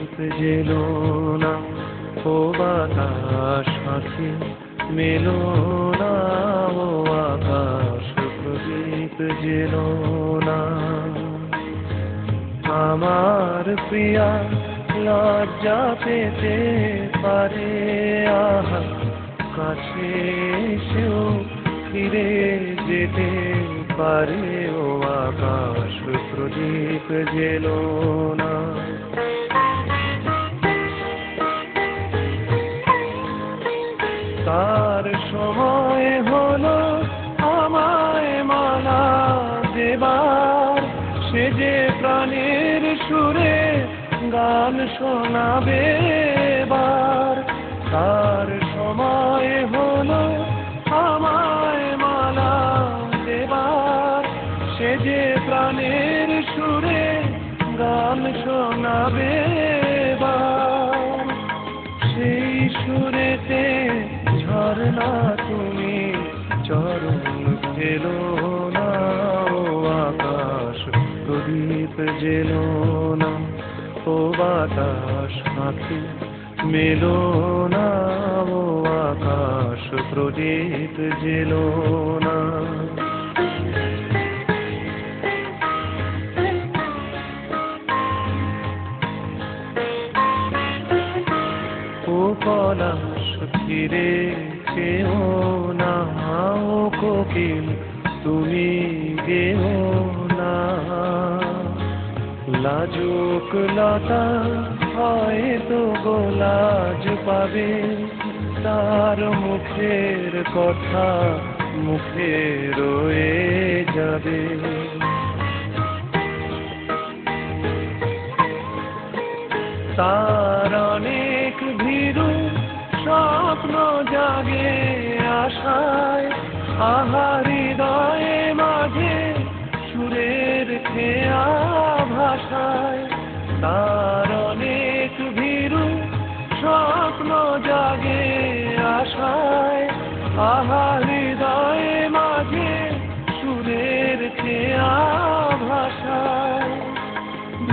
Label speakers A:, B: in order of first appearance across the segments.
A: প্রদীপ jello না, ও বাতাস আঁখি মেলো না, ও আকাশ প্রদীপ জেলো না। আমার প্রিয়া লজ্জা পেতে পারে, আহা কাছে এসেও ফিরে যেতে পারে, ও আকাশ প্রদীপ জেলো না। তার সময় হলো আমায় মালা দেবার, সে যে প্রাণের সুরে গান শোনাবে এবার। তার সময় হলো আমায় মালা দেবার, সে যে প্রাণের সুরে গান শোনাবে এবার। সেই সুরেতে ঝরনা তুমি চরণ ফেলো না, ও আকাশ প্রদীপ জেলো না, ও বাতাস আঁখি মেলো না, ও আকাশ প্রদীপ জেলো না। ও পলাশ ফিরে চেও না, ও কোকিল তুমি গেও না। লাজুক লতা হয়তো গোলাজ পাবে, তার মুখের কথা মুখে রয়ে যাবে। তার অনেক ভীরু স্বপ্ন জাগে আশায়, আহা হৃদয়ে মাঝে সুরের খেয়া ভাষায়। তার অনেক ভীরু স্বপ্ন জাগে আশায়, আহা হৃদয়ে মাঝে সুরের খেয়া ভাষায়।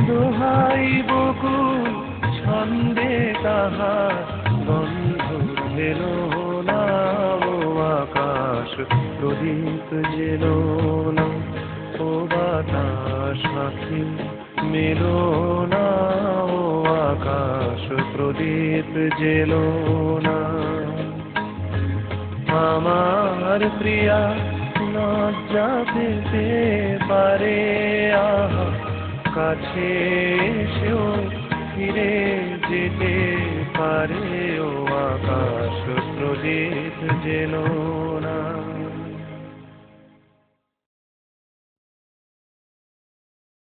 A: দোহাই বকুল ছন্দে তাহার গন্ধ পেলো না, ও আকাশ প্রদীপ জেলো না, ও বাতাস আঁখি মেলো না, ও আকাশ প্রদীপ জেলো না। আমার প্রিয়া লজ্জা পেতে পারে, আহা কাছে এসেও ফিরে যেতে পারে, ও আকাশ প্রদীপ জেলো